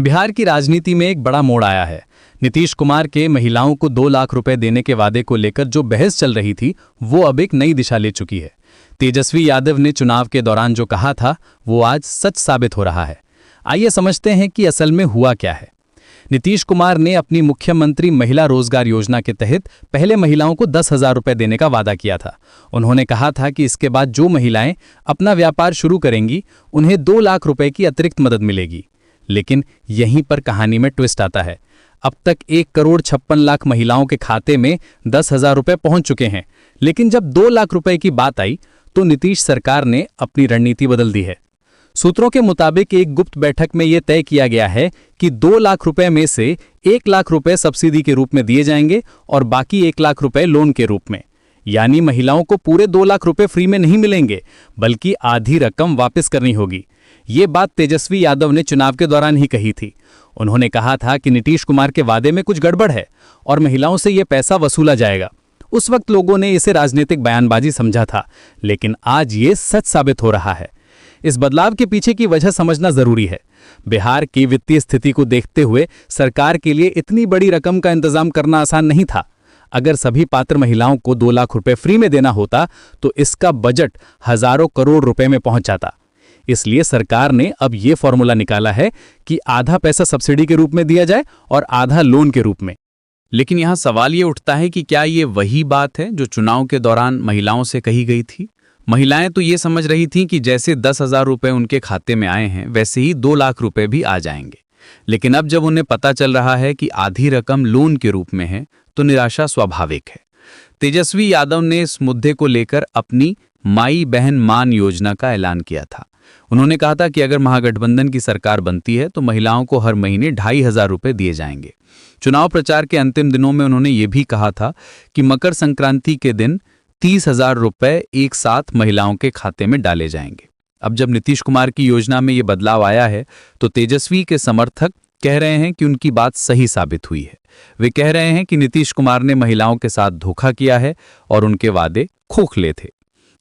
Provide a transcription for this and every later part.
बिहार की राजनीति में एक बड़ा मोड़ आया है। नीतीश कुमार के महिलाओं को 2 लाख रुपए देने के वादे को लेकर जो बहस चल रही थी, वो अब एक नई दिशा ले चुकी है। तेजस्वी यादव ने चुनाव के दौरान जो कहा था, वो आज सच साबित हो रहा है। आइए समझते हैं कि असल में हुआ क्या है। नीतीश कुमार ने अपनी मुख्यमंत्री महिला रोजगार योजना के तहत पहले महिलाओं को 10,000 रुपए देने का वादा किया था। उन्होंने कहा था कि इसके बाद जो महिलाएं अपना व्यापार शुरू करेंगी, उन्हें 2 लाख रुपए की अतिरिक्त मदद मिलेगी। लेकिन यहीं पर कहानी में ट्विस्ट आता है। अब तक 1,56,00,000 महिलाओं के खाते में 10,000 रुपए पहुंच चुके हैं, लेकिन जब 2 लाख रुपए की बात आई तो नीतीश सरकार ने अपनी रणनीति बदल दी है। सूत्रों के मुताबिक एक गुप्त बैठक में यह तय किया गया है कि 2 लाख रुपए में से 1 लाख रुपए सब्सिडी के रूप में दिए जाएंगे और बाकी 1 लाख रुपए लोन के रूप में। यानी महिलाओं को पूरे 2 लाख रुपए फ्री में नहीं मिलेंगे, बल्कि आधी रकम वापस करनी होगी। ये बात तेजस्वी यादव ने चुनाव के दौरान ही कही थी। उन्होंने कहा था कि नीतीश कुमार के वादे में कुछ गड़बड़ है और महिलाओं से यह पैसा वसूला जाएगा। उस वक्त लोगों ने इसे राजनीतिक बयानबाजी समझा था, लेकिन आज ये सच साबित हो रहा है। इस बदलाव के पीछे की वजह समझना जरूरी है। बिहार की वित्तीय स्थिति को देखते हुए सरकार के लिए इतनी बड़ी रकम का इंतजाम करना आसान नहीं था। अगर सभी पात्र महिलाओं को 2 लाख रुपए फ्री में देना होता तो इसका बजट हजारों करोड़ रुपए में पहुंच जाता। इसलिए सरकार ने अब यह फॉर्मूला निकाला है कि आधा पैसा सब्सिडी के रूप में दिया जाए और आधा लोन के रूप में। लेकिन यहां सवाल ये उठता है कि क्या ये वही बात है जो चुनाव के दौरान महिलाओं से कही गई थी? महिलाएं तो ये समझ रही थीं कि जैसे 10,000 रुपए उनके खाते में आए हैं, वैसे ही 2 लाख रुपए भी आ जाएंगे। लेकिन अब जब उन्हें पता चल रहा है कि आधी रकम लोन के रूप में है, तो निराशा स्वाभाविक है। तेजस्वी यादव ने इस मुद्दे को लेकर अपनी माई बहन मान योजना का ऐलान किया था। उन्होंने कहा था कि अगर महागठबंधन की सरकार बनती है तो महिलाओं को हर महीने 2,500 रुपए दिए जाएंगे। चुनाव प्रचार के अंतिम दिनों में उन्होंने ये भी कहा था कि मकर संक्रांति के दिन 30,000 रुपए एक साथ महिलाओं के खाते में डाले जाएंगे। अब जब नीतीश कुमार की योजना में ये बदलाव आया है, तो तेजस्वी के समर्थक कह रहे हैं कि उनकी बात सही साबित हुई है। वे कह रहे हैं कि नीतीश कुमार ने महिलाओं के साथ धोखा किया है और उनके वादे खोखले थे।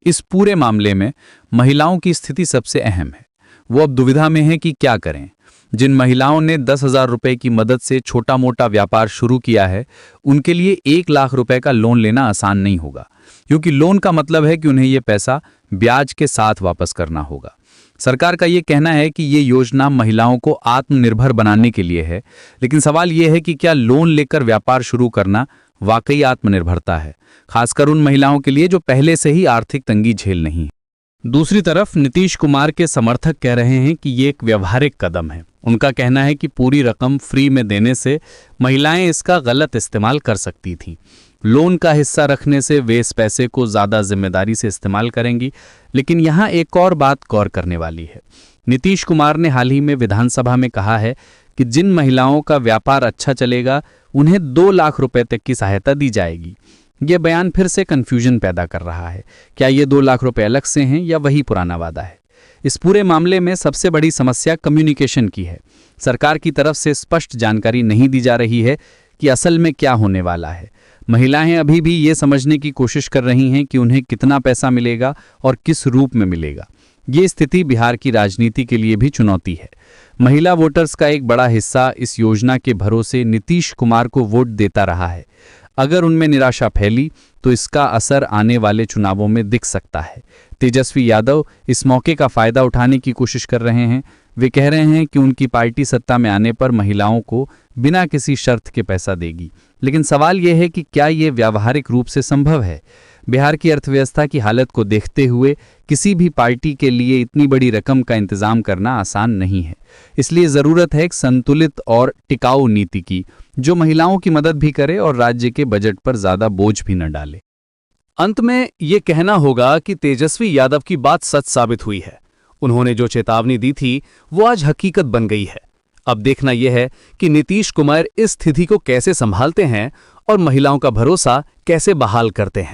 इस पूरे मामले में महिलाओं की स्थिति सबसे अहम है। वो अब दुविधा में है कि क्या करें। जिन महिलाओं ने 10,000 रुपए की मदद से छोटा मोटा व्यापार शुरू किया है, उनके लिए 1 लाख रुपए का लोन लेना आसान नहीं होगा, क्योंकि लोन का मतलब है कि उन्हें यह पैसा ब्याज के साथ वापस करना होगा। सरकार का ये कहना है कि ये योजना महिलाओं को आत्मनिर्भर बनाने के लिए है, लेकिन सवाल ये है कि क्या लोन लेकर व्यापार शुरू करना वाकई आत्मनिर्भरता है, खासकर उन महिलाओं के लिए जो पहले से ही आर्थिक तंगी झेल नहीं है। दूसरी तरफ नीतीश कुमार के समर्थक कह रहे हैं कि ये एक व्यवहारिक कदम है। उनका कहना है कि पूरी रकम फ्री में देने से महिलाएं इसका गलत इस्तेमाल कर सकती थीं। लोन का हिस्सा रखने से वे इस पैसे को ज़्यादा जिम्मेदारी से इस्तेमाल करेंगी। लेकिन यहाँ एक और बात गौर करने वाली है। नीतीश कुमार ने हाल ही में विधानसभा में कहा है कि जिन महिलाओं का व्यापार अच्छा चलेगा, उन्हें 2 लाख रुपए तक की सहायता दी जाएगी। यह बयान फिर से कंफ्यूजन पैदा कर रहा है। क्या ये 2 लाख रुपए अलग से हैं या वही पुराना वादा है? इस पूरे मामले में सबसे बड़ी समस्या कम्युनिकेशन की है। सरकार की तरफ से स्पष्ट जानकारी नहीं दी जा रही है कि असल में क्या होने वाला है। महिलाएं अभी भी ये समझने की कोशिश कर रही हैं कि उन्हें कितना पैसा मिलेगा और किस रूप में मिलेगा। ये स्थिति बिहार की राजनीति के लिए भी चुनौती है। महिला वोटर्स का एक बड़ा हिस्सा इस योजना के भरोसे नीतीश कुमार को वोट देता रहा है। अगर उनमें निराशा फैली तो इसका असर आने वाले चुनावों में दिख सकता है। तेजस्वी यादव इस मौके का फायदा उठाने की कोशिश कर रहे हैं। वे कह रहे हैं कि उनकी पार्टी सत्ता में आने पर महिलाओं को बिना किसी शर्त के पैसा देगी। लेकिन सवाल यह है कि क्या ये व्यावहारिक रूप से संभव है? बिहार की अर्थव्यवस्था की हालत को देखते हुए किसी भी पार्टी के लिए इतनी बड़ी रकम का इंतजाम करना आसान नहीं है। इसलिए ज़रूरत है एक संतुलित और टिकाऊ नीति की, जो महिलाओं की मदद भी करे और राज्य के बजट पर ज़्यादा बोझ भी न डाले। अंत में ये कहना होगा कि तेजस्वी यादव की बात सच साबित हुई है। उन्होंने जो चेतावनी दी थी, वो आज हकीकत बन गई है। अब देखना यह है कि नीतीश कुमार इस स्थिति को कैसे संभालते हैं और महिलाओं का भरोसा कैसे बहाल करते हैं।